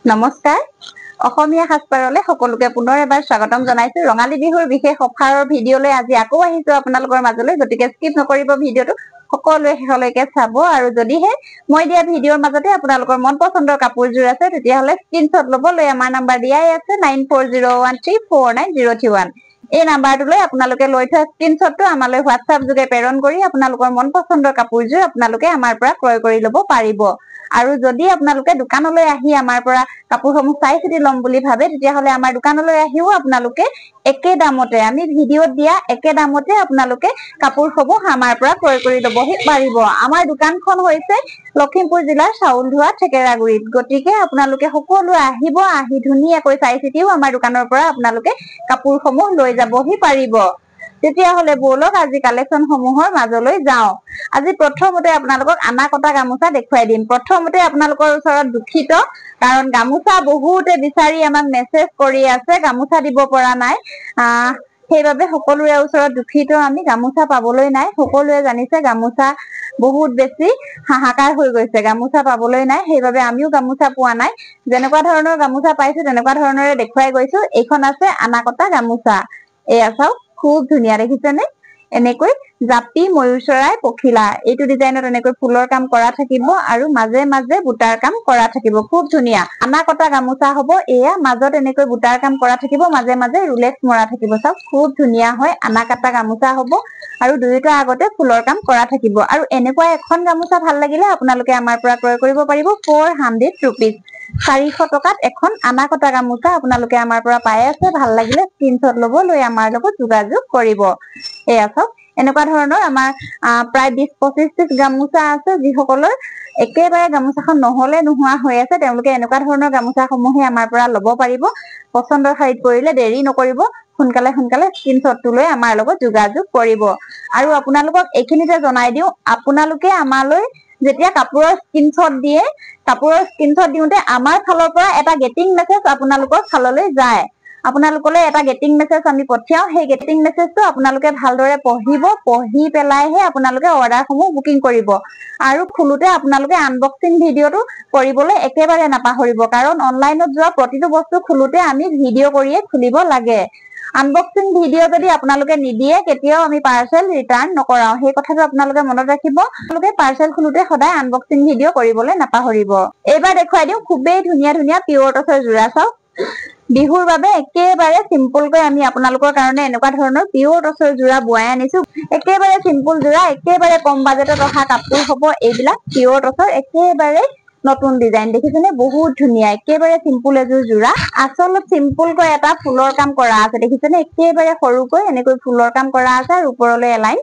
নমস্কাৰ অসমীয়া সাজপাৰলৈ সকলোকে পুনৰ এবাৰ স্বাগতম জনাইছো ৰঙালী বিহুৰ বিশেষ অফাৰৰ ভিডিঅলৈ আজি আকৌ আহিছো আপোনালোকৰ মাজলৈ গতিকে স্কিপ নকৰিব ভিডিঅটো সকলোৱে শেষলৈকে চাব আৰু যদিহে মই দিয়া ভিডিঅৰ মাজতে আপোনালোকৰ মন পছন্দৰ কাপোৰযোৰ আছে তেতিয়াহলে স্ক্ৰিনশ্বট ল'বলৈ আমাৰ নাম্বাৰ দিয়াই আছে 9401349031 এই নাম্বাৰটোলৈ আপোনালোকে লৈ থোৱা স্ক্ৰিনশ্বটটো আমালৈ WhatsApp যোগে প্ৰেৰণ কৰি আপোনালোকৰ মন পছন্দৰ কাপোৰযোৰ আপোনালোকে আমাৰ পৰা ক্ৰয় কৰি ল'ব পাৰিব আৰু যদি আপোনালোকে দোকানলৈ আহি আমাৰ পৰা কাপোৰসমূহ চাই চিতি লম বুলি ভাবে তেতিয়াহলে আমাৰ দোকানলৈ আহিও আপোনালোকে একে দামতে আমি ভিডিঅত দিয়া একে দামতে আপোনালোকে কাপোৰসমূহ আমাৰ পৰা ক্ৰয় কৰি ল'বহি পাৰিব আমাৰ দোকানখন হৈছে লখিমপুৰ জিলাৰ চাউলধোৱা ঠেকেৰাগুৰিত গতিকে আপোনালোকে সকলো আহিব আহি ধুনীয়াকৈ চাই চিতিও আমাৰ দোকানৰ পৰা আপোনালোকে কাপোৰসমূহ লৈ যাবহি পাৰিব তেতিয়াহলে বলক আজি কালেকশন সমূহৰ মাজলৈ যাও আজি প্ৰথমতে আপোনালোকক আনা কটা গামোচা দেখুৱাই দিম প্ৰথমতে আপোনালোকৰ ওচৰত দুখিত কাৰণ গামোচা বহুতে বিচাৰি আমাক মেছেজ কৰি আছে গামোচা দিব পৰা নাই সেইবাবে সকলোৰে ওচৰত দুখিত আমি গামোচা পাবলৈ নাই সকলোৱে জানিছে গামোচা বহুত বেছি হাহাকাৰ হৈ গৈছে গামোচা পাবলৈ নাই সেইবাবে আমিও গামোচা পোৱা নাই যেনেকুৱা ধৰণৰ গামোচা পাইছো তেনেকুৱা ধৰণৰে দেখুৱাই গৈছো এইখন আছে আনা কটা গামোচা এয়া চাওক খুব ধুনীয়া দেখিছেনে এনেকৈ জাপি ময়ূৰ চৰাই পখিলা এইটো ডিজাইনত এনেকৈ ফুলৰ কাম কৰা থাকিব আৰু মাজে মাজে বুটাৰ কাম কৰা থাকিব খুব ধুনীয়া আনা কটা গামোচা হ'ব এয়া মাজত এনেকৈ বুটাৰ কাম কৰা থাকিব মাজে মাজে ৰুলেক্স মৰা থাকিব চাওক খুব ধুনীয়া হয় আনা কটা গামোচা হ'ব আৰু দুয়োটা আগতে ফুলৰ কাম কৰা থাকিব আৰু এনেকুৱা এখন গামোচা ভাল লাগিলে আপোনালোকে আমাৰ পৰা ক্ৰয় কৰিব পাৰিব 400 rupees 400 টকাত এখন আনা কটা গামোচা আপোনালোকে আমাৰ পৰা পাই আছে ভাল লাগিলে স্ক্ৰিনশ্বট ল'ব লৈ আমাৰ লগত যোগাযোগ কৰিব এয়া চাওক এনেকুৱা ধৰণৰ আমাৰ প্ৰায় 20-25 পিস গামোচা আছে যিসকলৰ একেবাৰে গামোচাখন নহলে নোহোৱা হৈ আছে তেওঁলোকে এনেকুৱা ধৰণৰ গামোচাসমূহে আমাৰ পৰা ল'ব পাৰিব পছন্দৰ শাৰীত পৰিলে দেৰি নকৰিব সোনকালে স্ক্ৰিনশ্বটটো লৈ আমাৰ লগত যোগাযোগ কৰিব আৰু আপোনালোকক এইখিনিতে জনাই দিও আপোনালোকে আমালৈ যেতিয়া কাপোৰৰ স্ক্ৰিনশ্বট দিয়ে কাপোৰৰ স্ক্ৰিনশ্বট দিওঁতে আমাৰ ফালৰ পৰা এটা গেটিং মেছেজ আপোনালোকৰ ফাললৈ যায় আপোনালোকলৈ এটা গেটিং মেছেজ আমি পঠিয়াও সেই গেটিং মেছেজটো আপোনালোকে ভালদৰে পঢ়ি পেলাইহে আপোনালোকে অৰ্ডাৰসমূহ বুকিং কৰিব আৰু খুলোতে আপোনালোকে আনবক্সিং ভিডিঅটো কৰিবলৈ একেবাৰে নাপাহৰিব কাৰণ অনলাইনত যোৱা প্ৰতিটো বস্তু খুলোতে আমি ভিডিঅ কৰিয়ে খুলিব লাগে আনবক্সিং ভিডিঅ যদি আপোনালোকে নিদিয়ে কেতিয়াও আমি পাৰ্সেল ৰিটাৰ্ণ নকৰাও সেই কথাটো আপোনালোকে মনত ৰাখিব আপোনালোকে পাৰ্সেল খুলোতে সদায় আনবক্সিং ভিডিঅ কৰিবলৈ নাপাহৰিব এইবাৰ দেখুৱাই দিও খুবেই ধুনীয়া পিয়ৰ টছৰ জোৰা চাওক বিহুৰ বাবে একেবাৰে সিম্পলকৈ আমি আপোনালোকৰ কাৰণে এনেকুৱা ধৰণৰ পিয়ৰ টছৰ জোৰা বুৱাই আনিছো একেবাৰে সিম্পল জোৰা একেবাৰে কম বাজেটত অহা কাপোৰ হ'ব এইবিলাক পিয়ৰ টছৰ একেবাৰে নতুন ডিজাইন দেখিছেনে বহুত ধুনীয়া একেবাৰে সিম্পল এজোৰ জোৰা আচলত সিম্পলকৈ এটা ফুলৰ কাম কৰা আছে দেখিছেনে একেবাৰে সৰুকৈ এনেকৈ ফুলৰ কাম কৰা আছে আৰু ওপৰলৈ এলাইন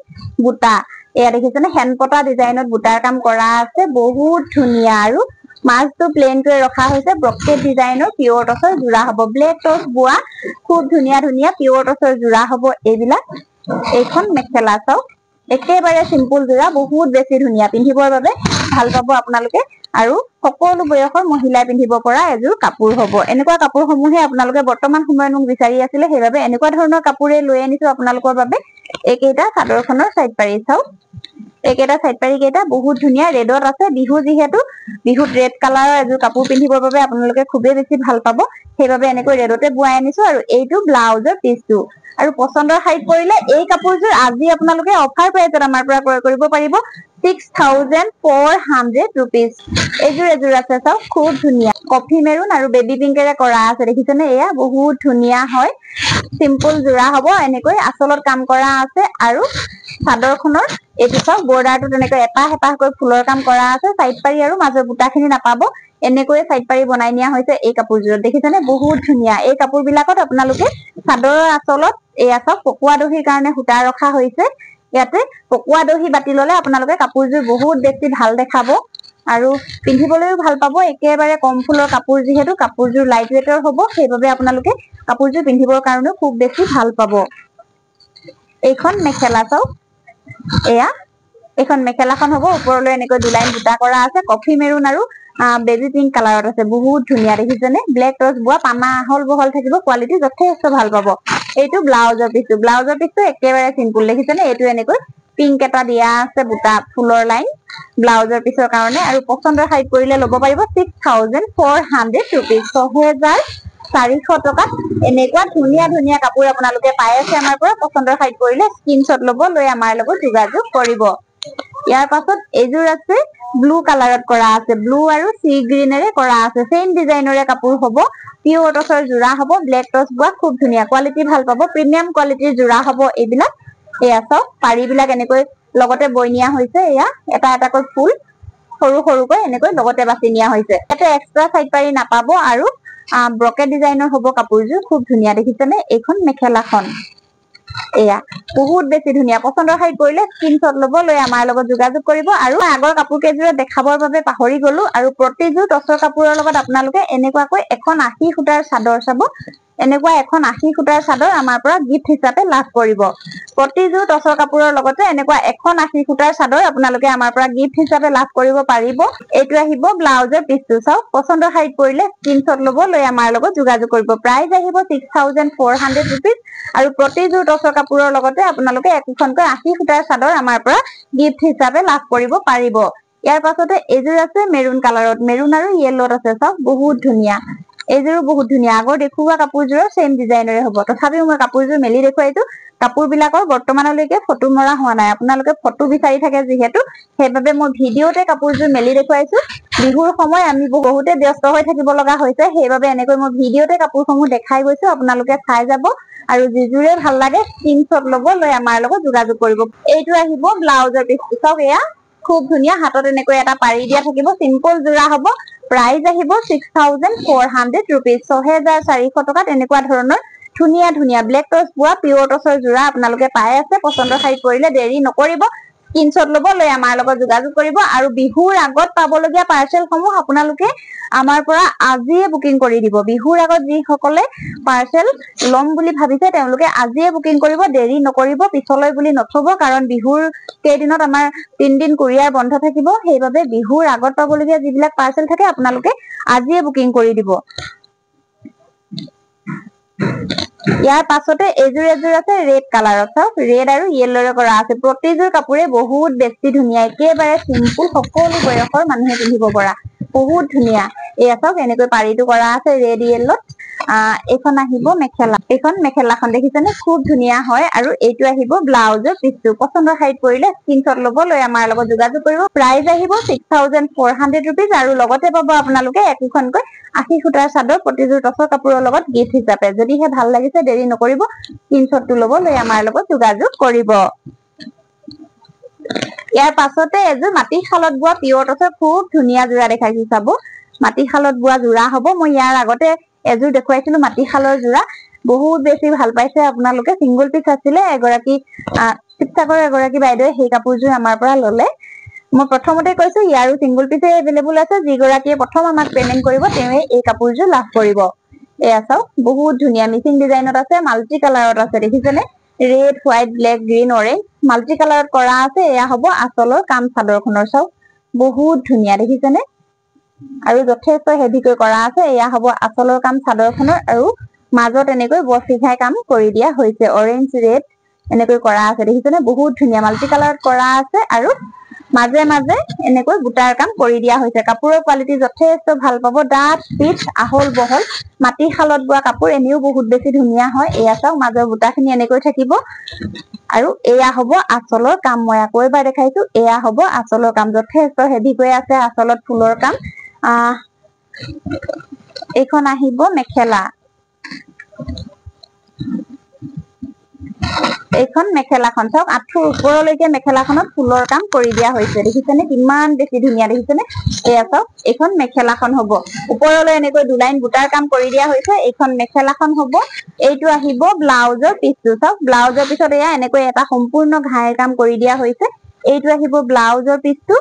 বুটা এয়া দেখিছেনে হেনপটা ডিজাইনত বুটাৰ কাম কৰা আছে বহুত ধুনীয়া আৰু মাজটো প্লেনকৈ ৰখা হৈছে ব্ৰকেট ডিজাইনৰ পিয়ৰ টছৰ জোৰা হ'ব ব্লেক টছ বোৱা খুব ধুনীয়া পিয়ৰ টছৰ জোৰা হ'ব এইবিলাক এইখন মেখেলা চাওক একেবাৰে সিম্পল জোৰা বহুত বেছি ধুনীয়া পিন্ধিবৰ বাবে ভাল পাব আপোনালোকে আৰু সকলো বয়সৰ মহিলাই পিন্ধিব পৰা এজোৰ কাপোৰ হ'ব এনেকুৱা কাপোৰসমূহে আপোনালোকে বৰ্তমান সময়ত মোক বিচাৰি আছিলে সেইবাবে এনেকুৱা ধৰণৰ কাপোৰে লৈ আনিছো আপোনালোকৰ বাবে এইকেইটা চাদৰখনৰ সাইড পাৰি চাওক এইকেইটা সাইড পাৰি কেইটা বহুত ধুনীয়া ৰেডত আছে বিহু যিহেতু বিহুত ৰেড কালাৰৰ এজোৰ কাপোৰ পিন্ধিবৰ বাবে আপোনালোকে খুবেই বেছি ভাল পাব সেইবাবে এনেকৈ ৰেডতে বুৱাই আনিছো আৰু এইটো ব্লাউজৰ পিচটো আৰু পছন্দৰ শাৰীত পৰিলে এই কাপোৰযোৰ আজি আপোনালোকে অফাৰ প্ৰাইচত আমাৰ পৰা ক্ৰয় কৰিব পাৰিব 6400 rupees এজোৰ আছে চাওক খুব ধুনীয়া কফি মেৰুন আৰু বেবি পিংকেৰে কৰা আছে দেখিছেনে এয়া বহুত ধুনীয়া হয় সিম্পল জোৰা হ'ব এনেকৈ আচলত কাম কৰা আছে আৰু চাদৰখনৰ এইটো চাওক বৰ্ডাৰটো তেনেকৈ এটা হেপাহকৈ ফুলৰ কাম কৰা আছে সাইড পাৰি আৰু মাজৰ বুটাখিনি নাপাব এনেকৈ সাইড পাৰি বনাই নিয়া হৈছে এই কাপোৰযোৰত দেখিছেনে বহুত ধুনীয়া এই কাপোৰবিলাকত আপোনালোকে চাদৰৰ আচলত এয়া চাওক পকোৱা দহিৰ কাৰণে সূতা ৰখা হৈছে ইয়াতে পকোৱা দহি বাতি ললে আপোনালোকে কাপোৰযোৰ বহুত বেছি ভাল দেখাব আৰু পিন্ধিবলৈও ভাল পাব একেবাৰে কম ফুলৰ কাপোৰ যিহেতু কাপোৰযোৰ লাইট ৱেটৰ হ'ব সেইবাবে আপোনালোকে কাপোৰযোৰ পিন্ধিবৰ কাৰণে খুব বেছি ভাল পাব এইখন মেখেলা চাওক এয়া এইখন মেখেলাখন হ'ব ওপৰলৈ এনেকৈ দুলাইন বুটা কৰা আছে কফি মেৰুন আৰু বেবি পিংক কালাৰত আছে বহুত ধুনীয়া দেখিছেনে ব্লেক টছ বোৱা পানা আহল বহল থাকিব কোৱালিটি যথেষ্ট ভাল পাব এইটো ব্লাউজৰ পিচটো একেবাৰে সিম্পল দেখিছেনে এইটো এনেকৈ পিংক এটা দিয়া আছে বুটা ফুলৰ লাইন ব্লাউজৰ পিছৰ কাৰণে আৰু পছন্দৰ শাৰীত পৰিলে ল'ব পাৰিব 6400 rupees 6400 টকাত এনেকুৱা ধুনীয়া ধুনীয়া কাপোৰ আপোনালোকে পাই আছে আমাৰ পৰা পছন্দৰ শাৰীত পৰিলে স্ক্ৰীনশ্বট ল'ব লৈ আমাৰ লগত যোগাযোগ কৰিব ইয়াৰ পাছত এযোৰ আছে ব্লু কালাৰত কৰা আছে ব্লু আৰু সি গ্ৰীনেৰে কৰা আছে সেম ডিজাইনৰে কাপোৰ হ'ব পিওৰ টছৰ জোৰা হ'ব ব্লেক টছ বোৱা খুব ধুনীয়া কোৱালিটি ভাল পাব প্ৰিমিয়াম কোৱালিটিৰ জোৰা হ'ব এইবিলাক এয়া চাওক পাৰীবিলাক এনেকৈ লগতে বৈ নিয়া হৈছে এয়া এটা এটাকৈ ফুল সৰু সৰুকৈ এনেকৈ লগতে বাছি নিয়া হৈছে ইয়াতে এক্সট্ৰা সাইড পাৰী নাপাব আৰু ব্ৰকেট ডিজাইনৰ হ'ব কাপোৰযোৰ খুব ধুনীয়া দেখিছেনে এইখন মেখেলাখন এয়া বহুত বেছি ধুনীয়া পছন্দৰ শাৰীত পৰিলে স্ক্ৰীনশ্বট ল'ব লৈ আমাৰ লগত যোগাযোগ কৰিব আৰু আগৰ কাপোৰ কেইযোৰ দেখাবৰ বাবে পাহৰি গলো আৰু প্ৰতিযোৰ টছৰ কাপোৰৰ লগত আপোনালোকে এনেকুৱাকৈ এখন 80 সূতাৰ চাদৰ চাব এনেকুৱা এখন 80 সূতাৰ চাদৰ আমাৰ পৰা গিফ্ট হিচাপে লাভ কৰিব প্ৰতিযোৰ টছৰ কাপোৰৰ লগতে এনেকুৱা এখন 80 সূতাৰ চাদৰ আপোনালোকে আমাৰ পৰা গিফ্ট হিচাপে লাভ কৰিব পাৰিব এইটো আহিব ব্লাউজৰ পিছটো চাওক পছন্দৰ শাৰীত পৰিলে স্ক্ৰীনশ্বট ল'ব লৈ আমাৰ লগত যোগাযোগ কৰিব প্ৰাইস আহিব 6400 rupees আৰু প্ৰতিযোৰ টছৰ কাপোৰৰ লগতে আপোনালোকে একখনকৈ 80 সূতাৰ চাদৰ আমাৰ পৰা গিফ্ট হিচাপে লাভ কৰিব পাৰিব ইয়াৰ পাছতে এযোৰ আছে মেৰুন কালাৰত মেৰুন আৰু ইয়েলত আছে চাওক বহুত ধুনীয়া এযোৰ বহুত ধুনীয়া আগৰ দেখুৱা কাপোৰযোৰৰ সেম ডিজাইনৰে হ'ব তথাপিও মই কাপোৰযোৰ মেলি দেখুৱাইছো কাপোৰবিলাকৰ বৰ্তমানলৈকে ফটো মৰা হোৱা নাই আপোনালোকে ফটো বিচাৰি থাকে যিহেতু সেইবাবে মই ভিডিওতে কাপোৰযোৰ মেলি দেখুৱাইছো বিহুৰ সময় আমি বহুতে ব্যস্ত হৈ থাকিব লগা হৈছে সেইবাবে এনেকৈ মই ভিডিওতে কাপোৰসমূহ দেখাই গৈছো আপোনালোকে চাই যাব আৰু যিজোৰে ভাল লাগে স্ক্ৰীনশ্বট ল'ব লৈ আমাৰ লগত যোগাযোগ কৰিব এইটো আহিব ব্লাউজৰ পিছটো চাওক এয়া খুব ধুনীয়া হাতত এনেকৈ এটা পাৰি দিয়া থাকিব সিম্পল জোৰা হ'ব প্ৰাইস আহিব 6400 rupees 6400 টকাত এনেকুৱা ধৰণৰ ধুনীয়া ধুনীয়া ব্লেক টছ বোৱা পিওৰ টছৰ জোৰা আপোনালোকে পাই আছে পছন্দৰ শাৰীত পৰিলে দেৰি নকৰিব স্ক্ৰীনশ্বট ল'ব লৈ আমাৰ লগত যোগাযোগ কৰিব আৰু বিহুৰ আগত পাবলগীয়া পাৰ্সেলসমূহ আপোনালোকে আমাৰ পৰা আজিয়ে বুকিং কৰি দিব বিহুৰ আগত যি সকলে পাৰ্সেল লম বুলি ভাবিছে তেওঁলোকে আজিয়ে বুকিং কৰিব দেৰি নকৰিব পিছলৈ বুলি নথব কাৰণ বিহুৰ কেইদিনত আমাৰ 3 দিন কুৰিয়াৰ বন্ধ থাকিব সেইবাবে বিহুৰ আগত পাবলগীয়া যিবিলাক পাৰ্সেল থাকে আপোনালোকে আজিয়ে বুকিং কৰি দিব ইয়াৰ পাছতে এযোৰ আছে ৰেড কালাৰত চাওক ৰেড আৰু ইয়েলৰে কৰা আছে প্ৰতিযোৰ কাপোৰে বহুত বেছি ধুনীয়া একেবাৰে সিম্পল সকলো বয়সৰ মানুহে পিন্ধিব পৰা বহুত ধুনীয়া এয়া চাওক এনেকৈ পাৰীটো কৰা আছে ৰেড ইয়েলত এখন আহিব মেখেলা এখন মেখেলাখন দেখিছেনে খুব ধুনীয়া হয় আৰু এইটো আহিব ব্লাউজৰ পিছটো পছন্দৰ শাৰীত পৰিলে স্ক্ৰীনশ্বট ল'ব লৈ আমাৰ লগত যোগাযোগ কৰিব প্ৰাইস আহিব 6400 rupees আৰু লগতে পাব আপোনালোকে একখনকৈ 80 সূতাৰ চাদৰ প্ৰতিযোৰ টছৰ কাপোৰৰ লগত গিফ্ট হিচাপে যদিহে ভাল লাগিছে দেৰি নকৰিব স্ক্ৰীনশ্বটটো ল'ব লৈ আমাৰ লগত যোগাযোগ কৰিব ইয়াৰ পাছতে এযোৰ মাটি শালত বোৱা পিওৰ টছৰ খুব ধুনীয়া জোৰা দেখাইছো চাব মাটি শালত বোৱা জোৰা হ'ব মই ইয়াৰ আগতে এযোৰ দেখুৱাইছিলো মাটি শালৰ জোৰা বহুত বেছি ভাল পাইছে আপোনালোকে সিঙ্গল পিস আছিলে এগৰাকী শিক্ষকৰ এগৰাকী বাইদেৱে সেই কাপোৰযোৰ আমাৰ পৰা ল'লে মই প্ৰথমতে কৈছো ইয়াৰো সিঙ্গল পিসে এভেইলেবল আছে যিগৰাকীয়ে প্ৰথম আমাক পেমেন্ট কৰিব তেৱে এই কাপোৰযোৰ লাভ কৰিব এয়া চাওক বহুত ধুনীয়া মিচিং ডিজাইনত আছে মাল্টি কালাৰত আছে দেখিছেনে red white black green orange multi কালাৰত কৰা আছে এয়া হ'ব আচলৰ কাম চাদৰখনৰ চাওক বহুত ধুনীয়া দেখিছেনে আৰু যথেষ্ট হেভিকৈ কৰা আছে এয়া হ'ব আচলৰ কাম চাদৰখনৰ আৰু মাজত এনেকৈ বছিঘাই কাম কৰি দিয়া হৈছে অৰেঞ্জ ৰেড এনেকৈ কৰা আছে দেখিছেনে বহুত ধুনীয়া মাল্টি কালাৰত কৰা আছে আৰু মাজে মাজে এনেকৈ বুটাৰ কাম কৰি দিয়া হৈছে কাপোৰৰ কোৱালিটি যথেষ্ট ভাল পাব ডাঠ পিচ আহল বহল মাটি শালত বোৱা কাপোৰ এনেও বহুত বেছি ধুনীয়া হয় এয়া চাওক মাজৰ বুটাখিনি এনেকৈ থাকিব আৰু এয়া হ'ব আচলৰ কাম মই আকৌ এবাৰ দেখাইছো এয়া হ'ব আচলৰ কাম যথেষ্ট হেভিকৈ আছে আচলত ফুলৰ কাম এইখন আহিব মেখেলা এইখন মেখেলাখন চাওক আঁঠুৰ ওপৰলৈকে মেখেলাখনত ফুলৰ কাম কৰি দিয়া হৈছে দেখিছেনে কিমান বেছি ধুনীয়া দেখিছেনে এয়া চাওক এইখন মেখেলাখন হ'ব ওপৰলৈ এনেকৈ দুলাইন বুটাৰ কাম কৰি দিয়া হৈছে এইখন মেখেলাখন হ'ব এইটো আহিব ব্লাউজৰ পিছটো চাওক ব্লাউজৰ পিছত এয়া এনেকৈ এটা সম্পূৰ্ণ ঘাইৰ কাম কৰি দিয়া হৈছে এইটো আহিব ব্লাউজৰ পিছটো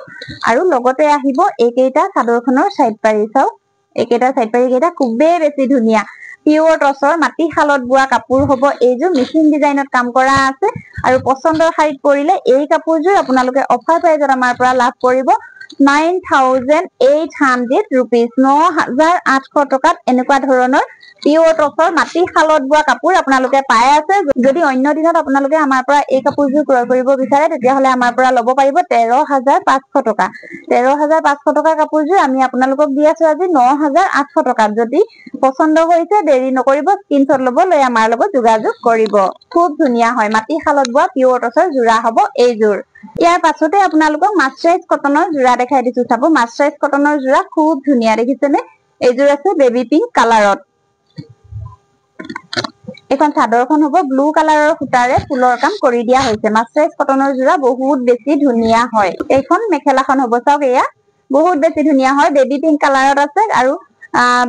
আৰু লগতে আহিব এইকেইটা চাদৰখনৰ সাইড পাৰী চাওক এইকেইটা সাইড পাৰী কেইটা খুবেই বেছি ধুনীয়া পিওৰ টসৰ মাটি শালত বোৱা কাপোৰ হ'ব এইযোৰ মিচিং ডিজাইনত কাম কৰা আছে আৰু পছন্দৰ শাৰীত পৰিলে এই কাপোৰযোৰ আপোনালোকে অফাৰ প্ৰাইজত আমাৰ পৰা লাভ কৰিব 9800 rupees 9800 টকাত এনেকুৱা ধৰণৰ পিওৰ টচৰ মাটি খালত বোৱা কাপোৰ আপোনালোকে পাই আছে যদি অন্য দিনত আপোনালোকে আমাৰ পৰা এই কাপোৰযোৰ ক্ৰয় কৰিব বিচাৰে তেতিয়া হলে আমাৰ পৰা ল'ব পাৰিব 13500 টকা 13500 টকাৰ কাপোৰযোৰ আমি আপোনালোকক দি আছো আজি 9800 টকাত যদি পছন্দ হৈছে দেৰি নকৰিব স্ক্ৰিনশ্বট ল'ব লৈ আমাৰ লগত যোগাযোগ কৰিব খুব ধুনীয়া হয় মাটি খালত বোৱা পিওৰ টচৰ যোৰা হ'ব এইযোৰ ইয়াৰ পাছতে আপোনালোকক মাস্টাৰাইজ কটনৰ যোৰা দেখাই দিছো চাব মাস্টাৰাইজ কটনৰ যোৰা খুব ধুনীয়া দেখিছেনে এইযোৰ আছে বেবি পিংক কালাৰত এখন চাদৰখন হ'ব ব্লু কালাৰৰ সূতাৰে ফুলৰ কাম কৰি দিয়া হৈছে মাস্টাৰাইজ কটনৰ যোৰা বহুত বেছি ধুনীয়া হয় এইখন মেখেলাখন হ'ব চাওক এয়া বহুত বেছি ধুনীয়া হয় বেবি পিংক কালাৰত আছে আৰু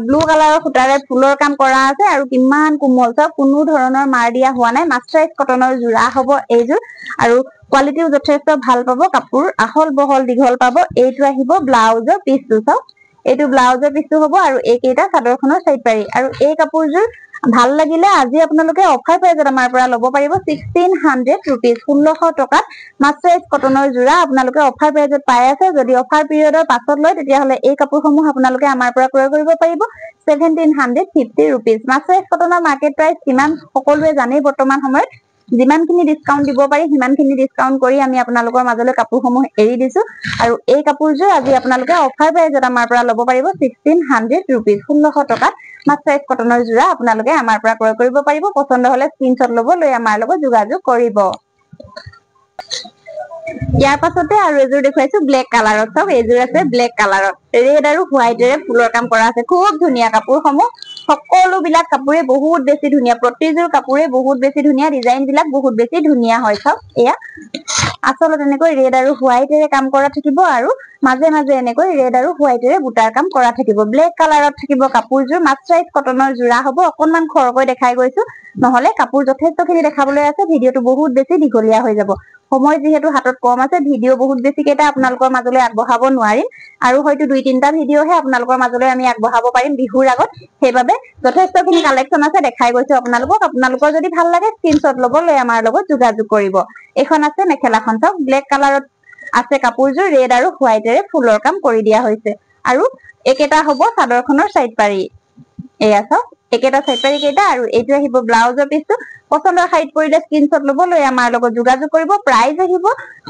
ব্লু কালাৰৰ সূতাৰে ফুলৰ কাম কৰা আছে আৰু কিমান কোমল চাওক কোনো ধৰণৰ মাৰ দিয়া হোৱা নাই মাস্টাৰাইজ কটনৰ যোৰা হ'ব এইযোৰ আৰু কোৱালিটিও যথেষ্ট ভাল পাব কাপোৰ আহল বহল দীঘল পাব এইটো আহিব ব্লাউজৰ পিছটো চাওক এইটো ব্লাউজৰ পিছটো হ'ব আৰু এইকেইটা চাদৰখনৰ সাইড পাৰি আৰু এই কাপোৰযোৰ ভাল লাগিলে আজি আপোনালোকে অফাৰ প্ৰাইজত আমাৰ পৰা ল'ব পাৰিব 1600 rupees 1600 টকাত মাস্টাৰাইজ কটনৰ যোৰা আপোনালোকে অফাৰ প্ৰাইজত পাই আছে যদি অফাৰ পিৰিয়ডৰ পাছত লয় তেতিয়া হলে এই কাপোৰসমূহ আপোনালোকে আমাৰ পৰা ক্ৰয় কৰিব পাৰিব 1750 rupees মাস্টাৰাইজ কটনৰ মাৰ্কেট প্ৰাইস কিমান সকলোৱে জানে বৰ্তমান সময়ত যিমানখিনি ডিসকাউন্ট দিব পাৰি হিমানখিনি ডিসকাউন্ট কৰি আমি আপোনালোকৰ মাজলৈ কাপোৰসমূহ এৰি দিছো আৰু এই কাপোৰযোৰ আজি আপোনালোকে অফাৰ প্ৰাইজত আমাৰ পৰা ল'ব পাৰিব 1600 rupees 1600 টকাত মাস্টাৰাইজ কটনৰ যোৰা আপোনালোকে আমাৰ পৰা ক্ৰয় কৰিব পাৰিব পছন্দ হলে স্ক্ৰিনশ্বট ল'ব লৈ আমাৰ লগত যোগাযোগ কৰিব ইয়াৰ পাছতে আৰু এযোৰ দেখুৱাইছো ব্লেক কালাৰত চাওক এযোৰ আছে ব্লেক কালাৰত ৰেড আৰু হোৱাইটেৰে ফুলৰ কাম কৰা আছে খুব ধুনীয়া কাপোৰসমূহ সকলো বিলাক কাপোৰে বহুত বেছি ধুনীয়া প্ৰতিযোৰ কাপোৰে বহুত বেছি ধুনীয়া ডিজাইন বিলাক বহুত বেছি ধুনীয়া হয় চাওক এয়া আচলতে এনেকৈ ৰেড আৰু হোৱাইটেৰে কাম কৰা থাকিব আৰু মাজে মাজে এনেকৈ ৰেড আৰু হোৱাইটেৰে বুটাৰ কাম কৰা থাকিব ব্লেক কালাৰত থাকিব কাপোৰযোৰ মাস্টাৰাইজ কটনৰ যোৰা হ'ব অকনমান খৰকৈ দেখাই গৈছো নহলে কাপোৰ যথেষ্টখিনি দেখাবলৈ আছে ভিডিওটো বহুত বেছি দীঘলীয়া হৈ যাব সময় যেহেতু হাতত কম আছে ভিডিও বহুত বেছি কেইটা আপোনালোকৰ মাজলৈ আগবঢ়াব নোৱাৰিম আৰু হয়তো 2-3টা ভিডিওহে আপোনালোকৰ মাজলৈ আমি আগবঢ়াব পাৰিম বিহুৰ আগত সেইবাবে যথেষ্টখিনি কালেকচন আছে দেখাই গৈছো আপোনালোকৰ যদি ভাল লাগে স্ক্ৰিনশ্বট ল'ব লৈ আমাৰ লগত যোগাযোগ কৰিব এখন আছে মেখেলাখন চাওক ব্লেক কালাৰত আছে কাপোৰযোৰ ৰেড আৰু হোৱাইটেৰে ফুলৰ কাম কৰি দিয়া হৈছে আৰু একেটা হ'ব চাদৰখনৰ সাইড পাৰি এয়া চাওক একেটা সাইড পাৰি কেইটা আৰু এইটো আহিব ব্লাউজৰ পিছটো পছন্দৰ সাইড পৰিলে স্ক্ৰিনশ্বট ল'ব লৈ আমাৰ লগত যোগাযোগ কৰিব প্ৰাইস আহিব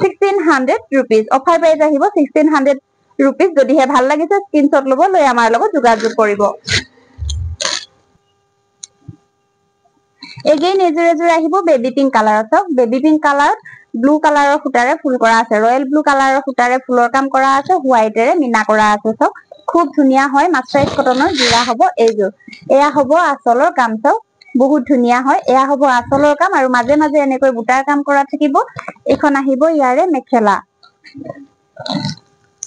1600 rupees অফাৰ প্ৰাইস আহিব 1600 rupees যদিহে ভাল লাগিছে স্ক্ৰিনশ্বট ল'ব লৈ আমাৰ লগত যোগাযোগ কৰিব এগেইন এযোৰ আহিব বেবি পিংক কালাৰত চাওক বেবি পিংক কালাৰত ব্লু কালাৰৰ সূতাৰে ফুল কৰা আছে ৰয়েল ব্লু কালাৰৰ সূতাৰে ফুলৰ কাম কৰা আছে হোৱাইটেৰে মিনা কৰা আছে চাওক খুব ধুনীয়া হয় মাস্টাৰাইজ কটনৰ যোৰা হ'ব এইযোৰ এয়া হ'ব আচলৰ কাম চাওক বহুত ধুনীয়া হয় এয়া হ'ব আচলৰ কাম আৰু মাজে মাজে এনেকৈ বুটাৰ কাম কৰা থাকিব এখন আহিব ইয়াৰে মেখেলা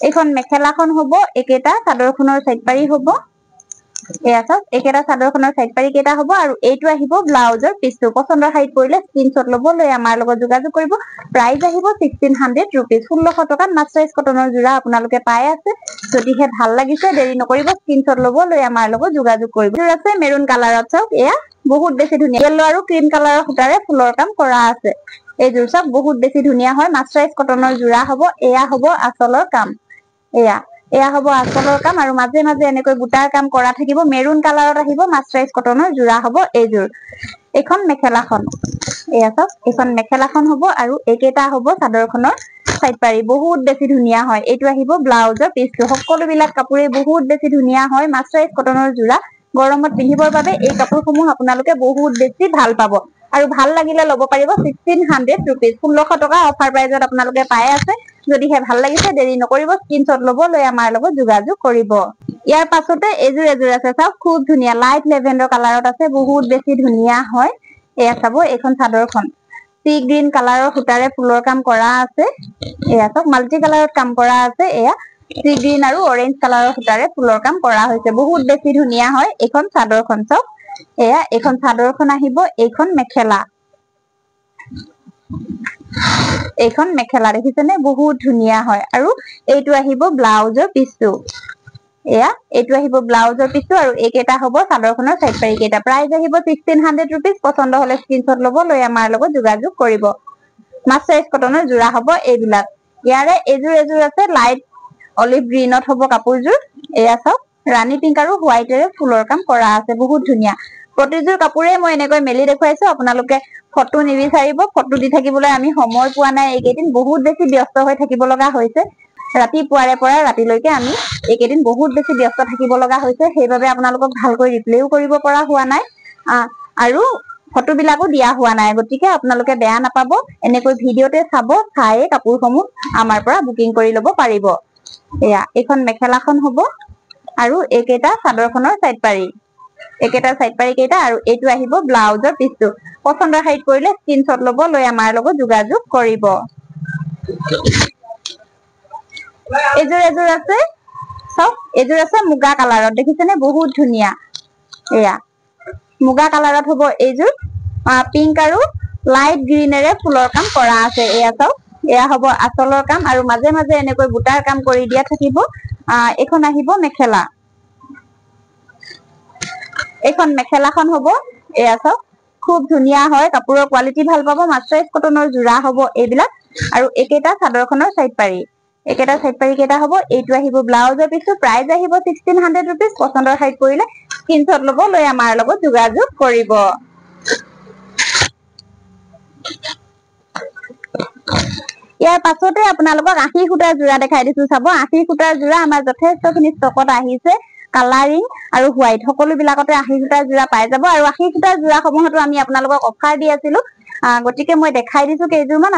এখন মেখেলাখন হ'ব একেটা চাদৰখনৰ সাইড পাৰি হ'ব এয়া চাওক একেটা চাদৰখনৰ সাইড পাৰি কেইটা হ'ব আৰু এইটো আহিব ব্লাউজৰ পিছটো পছন্দৰ সাইড পৰিলে স্ক্ৰিনশ্বট ল'ব লৈ আমাৰ লগত যোগাযোগ কৰিব প্ৰাইস আহিব 1600 rupees 1600 টকাত মাস্টাৰাইজ কটনৰ যোৰা আপোনালোকে পাই আছে যদিহে ভাল লাগিছে দেৰি নকৰিব স্ক্ৰিনশ্বট ল'ব লৈ আমাৰ লগত যোগাযোগ কৰিব এযোৰ আছে মেৰুন কালাৰত চাওক এয়া বহুত বেছি ধুনীয়া ইয়েলো আৰু ক্ৰীম কালাৰৰ সূতাৰে ফুলৰ কাম কৰা আছে এইযোৰ চাওক বহুত বেছি ধুনীয়া হয় মাস্টাৰাইজ কটনৰ যোৰা হ'ব এয়া হ'ব আচলৰ কাম এয়া হ'ব আচলৰ কাম আৰু মাজে মাজে এনেকৈ বুটাৰ কাম কৰা থাকিব মেৰুন কালাৰত আহিব মাস্টাৰাইজ কটনৰ যোৰা হ'ব এইযোৰ এখন মেখেলাখন এয়া চাওক এখন মেখেলাখন হ'ব আৰু এইকেইটা হ'ব চাদৰখনৰ সাইড পাৰি বহুত বেছি ধুনীয়া হয় এইটো আহিব ব্লাউজৰ পিছটো সকলো বিলাক কাপোৰে বহুত বেছি ধুনীয়া হয় মাস্টাৰাইজ কটনৰ যোৰা গৰমত পিন্ধিবৰ বাবে এই কাপোৰসমূহ আপোনালোকে বহুত বেছি ভাল পাব আৰু ভাল লাগিলে ল'ব পাৰিব 1600 rupees 1600 টকা অফাৰ প্ৰাইজত আপোনালোকে পাই আছে যদিহে ভাল লাগিছে দেৰি নকৰিব স্ক্ৰিনশ্বট ল'ব লৈ আমাৰ লগত যোগাযোগ কৰিব ইয়াৰ পাছতে এযোৰ আছে চাওক খুব ধুনীয়া লাইট লেভেণ্ডাৰ কালাৰত আছে বহুত বেছি ধুনীয়া হয় এয়া চাব এখন চাদৰখন সি গ্ৰীন কালাৰৰ সূতাৰে ফুলৰ কাম কৰা আছে এয়া চাওক মাল্টি কালাৰত কাম কৰা আছে এয়া সি গ্ৰীন আৰু অৰেঞ্জ কালাৰৰ সূতাৰে ফুলৰ কাম কৰা হৈছে বহুত বেছি ধুনীয়া হয় এখন চাদৰখন চাওক এয়া এখন চাদৰখন আহিব এইখন মেখেলা দেখিছেনে বহুত ধুনীয়া হয় আৰু এইটো আহিব ব্লাউজৰ পিছটো এয়া এইটো আহিব ব্লাউজৰ পিছটো আৰু এইকেইটা হ'ব চাদৰখনৰ সাইড পাৰি কেইটা প্ৰাইস আহিব 1600 rupees পছন্দ হলে স্ক্ৰিনশ্বট ল'ব লৈ আমাৰ লগত যোগাযোগ কৰিব মাস্টাৰাইজ কটনৰ যোৰা হ'ব এইবিলাক ইয়াৰে এযোৰ আছে লাইট অলিভ গ্ৰীণত হ'ব কাপোৰযোৰ এয়া চাওক ৰাণী পিংক আৰু হোৱাইটেৰে ফুলৰ কাম কৰা আছে বহুত ধুনীয়া প্ৰতিযোৰ কাপোৰে মই এনেকৈ মেলি দেখুৱাইছো আপোনালোকে ফটো নিবিচাৰিব ফটো দি থাকিবলৈ আমি সময় পোৱা নাই এইকেইদিন বহুত বেছি ব্যস্ত হৈ থাকিব লগা হৈছে ৰাতিপুৱাৰে পৰা ৰাতিলৈকে আমি এইকেইদিন বহুত বেছি ব্যস্ত থাকিব লগা হৈছে সেইবাবে আপোনালোকক ভালকৈ ৰিপ্লেও কৰিব পৰা হোৱা নাই আৰু ফটো বিলাকো দিয়া হোৱা নাই গতিকে আপোনালোকে বেয়া নাপাব এনেকৈ ভিডিঅতে চাব চাই কাপোৰসমূহ আমাৰ পৰা বুকিং কৰি ল'ব পাৰিব এয়া এখন মেখেলাখন হ'ব আৰু এইকেইটা চাদৰখনৰ সাইড পাৰি একেটা সাইড পাৰি কেইটা আৰু এইটো আহিব ব্লাউজৰ পিছটো পছন্দৰ হাইট কৰিলে স্ক্ৰিনশ্বট ল'ব লৈ আমাৰ লগত যোগাযোগ কৰিব এযোৰ আছে চাওক এযোৰ আছে মুগা কালাৰত দেখিছেনে বহুত ধুনীয়া এয়া মুগা কালাৰত হ'ব এইযোৰ পিংক আৰু লাইট গ্ৰীনেৰে ফুলৰ কাম কৰা আছে এয়া চাওক এয়া হ'ব আচলৰ কাম আৰু মাজে মাজে এনেকৈ বুটাৰ কাম কৰি দিয়া থাকিব এখন আহিব মেখেলা এখন মেখেলাখন হ'ব এয়া চাওক খুব ধুনীয়া হয় কাপোৰৰ কোৱালিটি ভাল পাব মাস্টাৰাইজ কটনৰ জোৰা হ'ব এইবিলাক আৰু একেটা চাদৰখনৰ সাইড পাৰি একেটা সাইড পাৰি কেইটা হ'ব এইটো আহিব ব্লাউজৰ পিছটো প্ৰাইস আহিব 1600 रुपीस পছন্দৰ হাইট কৰিলে স্ক্ৰিনশ্বট ল'ব লৈ আমাৰ লগত যোগাযোগ কৰিব ইয়াৰ পাছতে আপোনালোকক 80 ফুটাৰ জোৰা দেখাই দিছো চাব 80 ফুটাৰ জোৰা আমাৰ যথেষ্টখিনি ষ্টকত আহিছে কালাৰিং আৰু হোৱাইট সকলো বিলাকতে 80 ফুটাৰ জোৰা পাই যাব আৰু 80 ফুটাৰ জোৰা সমূহতো আমি আপোনালোকক অফাৰ দি আছিলো গতিকে মই দেখাই দিছো কেইজোৰমান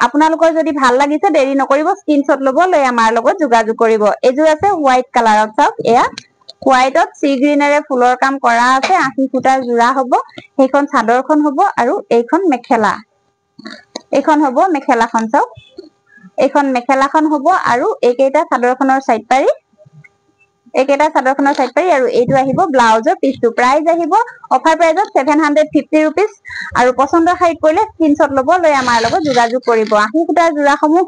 আপোনালোকৰ যদি ভাল লাগিছে দেৰি নকৰিব স্ক্ৰিনশ্বট ল'ব লৈ আমাৰ লগত যোগাযোগ কৰিব এযোৰ আছে হোৱাইট কালাৰত চাওক এয়া হোৱাইটত সি গ্ৰীনেৰে ফুলৰ কাম কৰা আছে 80 ফুটাৰ জোৰা হ'ব সেইখন চাদৰখন হ'ব আৰু এইখন মেখেলা এইখন হ'ব মেখেলাখন চাওক এইখন মেখেলাখন হ'ব আৰু এইকেইটা চাদৰখনৰ সাইড পাৰি আৰু এইটো আহিব ব্লাউজৰ পিছটো প্ৰাইস আহিব অফাৰ প্ৰাইসত 750 रुपीस আৰু পছন্দৰ হাইট কৰিলে স্ক্ৰিনশ্বট ল'ব লৈ আমাৰ লগত যোগাযোগ কৰিব 80 ফুটাৰ জোৰাসমূহ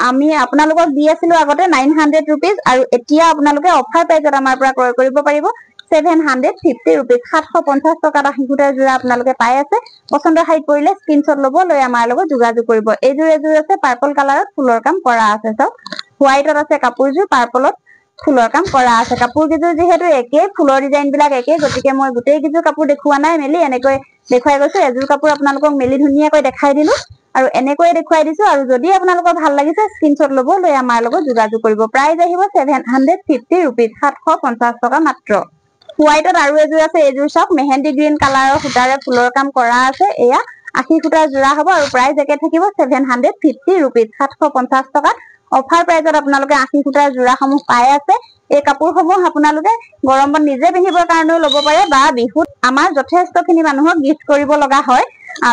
আমি আপোনালোকক দি আছিলো আগতে 900 रुपीस আৰু এতিয়া আপোনালোকে অফাৰ প্ৰাইসত আমাৰ পৰা ক্ৰয় কৰিব পাৰিব 750 रुपीस 750 টকাত 80 ফুটাৰ জোৰা আপোনালোকে পাই আছে পছন্দৰ হাইট কৰিলে স্ক্ৰিনশ্বট ল'ব লৈ আমাৰ লগত যোগাযোগ কৰিব এযোৰ আছে পাৰ্পল কালাৰত ফুলৰ কাম কৰা আছে চাওক হোৱাইটত আছে কাপোৰযোৰ পাৰ্পলত ফুলৰ কাম কৰা আছে কাপোৰ কিযোৰ যেহেতু একে ফুলৰ ডিজাইন বিলাক একে গতিকে মই গোটেই কিযোৰ কাপোৰ দেখুৱা নাই মেলি এনেকৈ দেখুৱাই গৈছো এযোৰ কাপোৰ আপোনালোকক মেলি ধুনীয়াকৈ দেখাই দিলো আৰু এনেকৈ দেখুৱাই দিছো আৰু যদি আপোনালোকৰ ভাল লাগিছে স্ক্ৰিনশ্বট ল'ব লৈ আমাৰ লগত যোগাযোগ কৰিব প্ৰাইস আহিব 750 रुपीस 750 টকা মাত্ৰ হোৱাইটত আৰু এযোৰ আছে এযোৰ চাওক মেহেন্দি গ্ৰীণ কালাৰৰ সূতাৰে ফুলৰ কাম কৰা আছে এয়া 80 ফুটাৰ জোৰা হ'ব আৰু প্ৰাইস একে থাকিব 750 रुपीस 750 টকাত অফাৰ প্ৰাইসত আপোনালোকে 80 ফুটাৰ জোৰাসমূহ পাই আছে এই কাপোৰসমূহ আপোনালোকে গৰমত নিজে পিন্ধিবৰ কাৰণেও ল'ব পাৰে বা বিহুত আমাৰ যথেষ্টখিনি মানুহক গিফ্ট কৰিব লগা হয়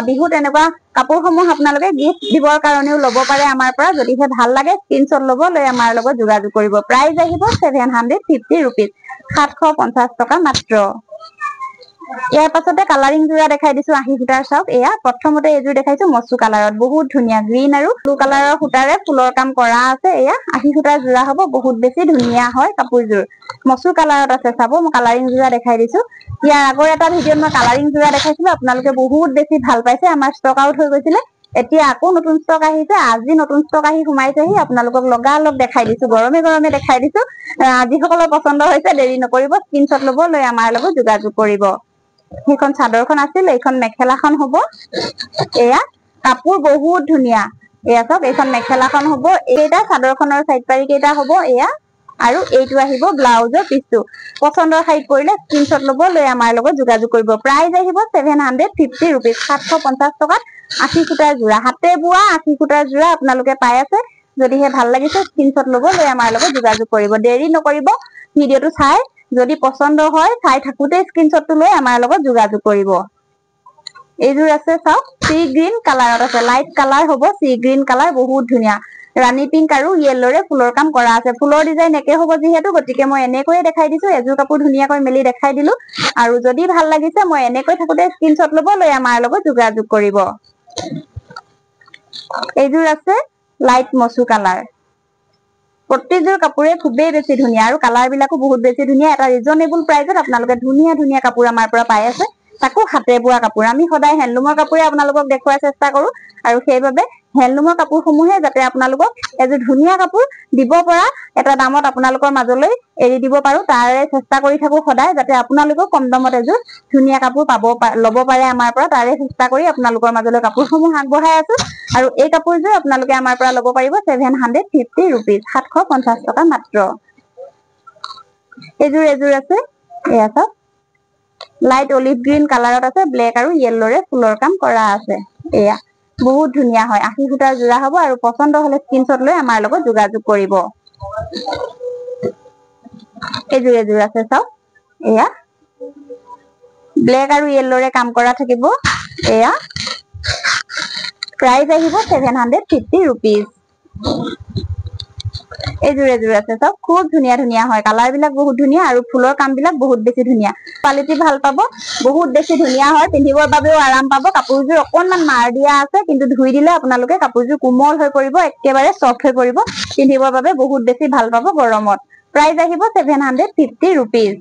বিহুত এনেকুৱা কাপোৰসমূহ আপোনালোকে গিফ্ট দিবৰ কাৰণেও ল'ব পাৰে আমাৰ পৰা যদিহে ভাল লাগে স্ক্ৰিনশ্বট ল'ব লৈ আমাৰ লগত যোগাযোগ কৰিব প্ৰাইস আহিব 750 रुपीस 750 টকা মাত্ৰ ইয়াৰ পাছতে কালাৰিং জোৰা দেখাই দিছো 80 ফুটাৰ চাওক এয়া প্ৰথমতে এযোৰ দেখাইছো মসু কালাৰত বহুত ধুনীয়া গ্ৰীণ আৰু ব্লু কালাৰৰ সূতাৰে ফুলৰ কাম কৰা আছে এয়া 80 ফুটাৰ জোৰা হ'ব বহুত বেছি ধুনীয়া হয় কাপোৰযোৰ মসু কালাৰত আছে চাব মই কালাৰিং জোৰা দেখাই দিছো ইয়াৰ আগৰ এটা ভিডিঅত মই কালাৰিং জোৰা দেখাইছিলো আপোনালোকে বহুত বেছি ভাল পাইছে আমাৰ ষ্টক আউট হৈ গৈছিলে এতিয়া আকৌ নতুন ষ্টক আহিছে আজি নতুন ষ্টক আহি সোমাইছেহি আপোনালোকক লগালগ দেখাই দিছো গৰমে গৰমে দেখাই দিছো যিসকলৰ পছন্দ হৈছে দেৰি নকৰিব স্ক্ৰিনশ্বট ল'ব লৈ আমাৰ লগত যোগাযোগ কৰিব সেইখন চাদৰখন আছিল এইখন মেখেলাখন হ'ব এয়া কাপোৰ বহুত ধুনীয়া এয়া চাওক এইখন মেখেলাখন হ'ব এইটা চাদৰখনৰ সাইড পাৰি কেইটা হ'ব এয়া আৰু এইটো আহিব ব্লাউজৰ পিছটো পছন্দৰ হাইট কৰিলে স্ক্ৰিনশ্বট ল'ব লৈ আমাৰ লগত যোগাযোগ কৰিব প্ৰাইস আহিব 750 रुपीस 750 টকাত 80 ফুটাৰ জোৰা হাতে বোৱা 80 ফুটাৰ জোৰা আপোনালোকে পাই আছে যদিহে ভাল লাগিছে স্ক্ৰিনশ্বট ল'ব লৈ আমাৰ লগত যোগাযোগ কৰিব দেৰি নকৰিব ভিডিঅটো চাই যদি পছন্দ হয় চাই থাকোতে স্ক্ৰিনশ্বটটো লৈ আমাৰ লগত যোগাযোগ কৰিব এইযোৰ আছে চাওক সি গ্ৰীণ কালাৰত আছে লাইট কালাৰ হ'ব সি গ্ৰীণ কালাৰ বহুত ধুনীয়া ৰাণী পিংক আৰু ইয়েলৰে ফুলৰ কাম কৰা আছে ফুলৰ ডিজাইন একে হ'ব যিহেতু গতিকে মই এনেকৈয়ে দেখাই দিছো এযোৰ কাপোৰ ধুনীয়াকৈ মেলি দেখাই দিলো আৰু যদি ভাল লাগিছে মই এনেকৈ থাকোতে স্ক্ৰিনশ্বট ল'ব লৈ আমাৰ লগত যোগাযোগ কৰিব এইযোৰ আছে লাইট মসু কালাৰ প্ৰতিযোৰ কাপোৰে খুবেই বেছি ধুনীয়া আৰু কালাৰ বিলাকো বহুত বেছি ধুনীয়া এটা ৰিজনেবল প্ৰাইসত আপোনালোকে ধুনীয়া ধুনীয়া কাপোৰ আমাৰ পৰা পাই আছে তাকো হাতে বোৱা কাপোৰ আমি সদায় হেণ্ডলুমৰ কাপোৰে আপোনালোকক দেখুৱাৰ চেষ্টা কৰো আৰু সেইবাবে হেণ্ডলুমৰ কাপোৰসমূহে যাতে আপোনালোকক এযোৰ ধুনীয়া কাপোৰ দিব পৰা এটা দামত আপোনালোকৰ মাজলৈ এৰি দিব পাৰো তাৰে চেষ্টা কৰি থাকো সদায় যাতে আপোনালোকক কম দামত এযোৰ ধুনীয়া কাপোৰ ল'ব পাৰে আমাৰ পৰা তাৰে চেষ্টা কৰি আপোনালোকৰ মাজলৈ কাপোৰসমূহ আগবঢ়াই আছো আৰু এই কাপোৰযোৰ আপোনালোকে আমাৰ পৰা ল'ব পাৰিব 750 rupees 750 টকা মাত্ৰ এযোৰ আছে এয়া চাওক লাইট অলিভ গ্ৰীণ কালাৰত আছে ব্লেক আৰু ইয়েলোৰে ফুলৰ কাম কৰা আছে এয়া বহুত ধুনীয়া হয় 80 ফুটাৰ জোৰা হ'ব আৰু পছন্দ হলে স্ক্ৰিনশ্বট লৈ আমাৰ লগত যোগাযোগ কৰিব এযোৰ আছে চাওক এয়া ব্লেক আৰু ইয়েলোৰে কাম কৰা থাকিব এয়া প্ৰাইস আহিব 750 rupees এযোৰ আছে চাওক খুব ধুনীয়া হয় কালাৰ বিলাক বহুত ধুনীয়া আৰু ফুলৰ কাম বিলাক বহুত বেছি ধুনীয়া কোৱালিটি ভাল পাব বহুত বেছি ধুনীয়া হয় পিন্ধিবৰ বাবেও আৰাম পাব কাপোৰযোৰ অকনমান মাৰ দিয়া আছে কিন্তু ধুই দিলে আপোনালোকে কাপোৰযোৰ কোমল হৈ পৰিব একেবাৰে সফট হৈ পৰিব পিন্ধিবৰ বাবে বহুত বেছি ভাল পাব গৰমত প্ৰাইস আহিব 750 rupees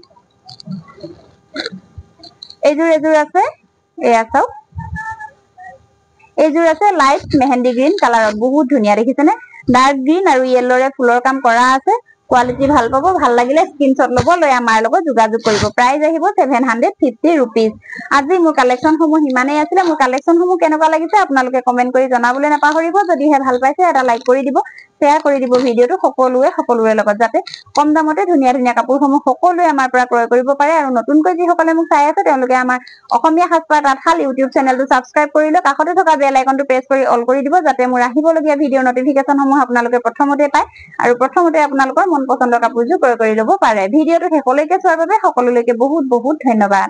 এযোৰ আছে এয়া চাওক এযোৰ আছে লাইট মেহেন্দি গ্ৰীণ কালাৰত বহুত ধুনীয়া দেখিছেনে ডাৰ্ক গ্ৰীণ আৰু ইয়েলোৰে ফুলৰ কাম কৰা আছে কোৱালিটি ভাল পাব ভাল লাগিলে স্ক্ৰিনশ্বট ল'ব লৈ আমাৰ লগত যোগাযোগ কৰিব প্ৰাইস আহিব 750 rupees আজি মোৰ কালেকচন সমূহ ইমানেই আছিল মোৰ কালেকচন সমূহ কেনেকুৱা লাগিছে আপোনালোকে কমেন্ট কৰি জনাবলৈ নাপাহৰিব যদিহে ভাল পাইছে এটা লাইক কৰি দিব শেয়াৰ কৰি দিব ভিডিওটো সকলোৰে লগত যাতে কম দামতে ধুনীয়া কাপোৰসমূহ সকলোৱে আমাৰ পৰা ক্ৰয় কৰিব পাৰে আৰু নতুনকৈ যিসকলে মোক চাই আছে তেওঁলোকে আমাৰ অসমীয়া সাজপাৰ তাঁতশাল ইউটিউব চেনেলটো সাবস্ক্ৰাইব কৰি লৈ কাষতে থকা বেল আইকনটো প্ৰেছ কৰি অল কৰি দিব যাতে মোৰ আহিবলগীয়া ভিডিঅ' নটিফিকেশনসমূহ আপোনালোকে প্ৰথমতে পায় আৰু প্ৰথমতে আপোনালোকৰ মন পছন্দৰ কাপোৰযোৰ ক্ৰয় কৰি ল'ব পাৰে ভিডিঅ'টো শেষলৈকে চোৱাৰ বাবে সকলোলৈকে বহুত ধন্যবাদ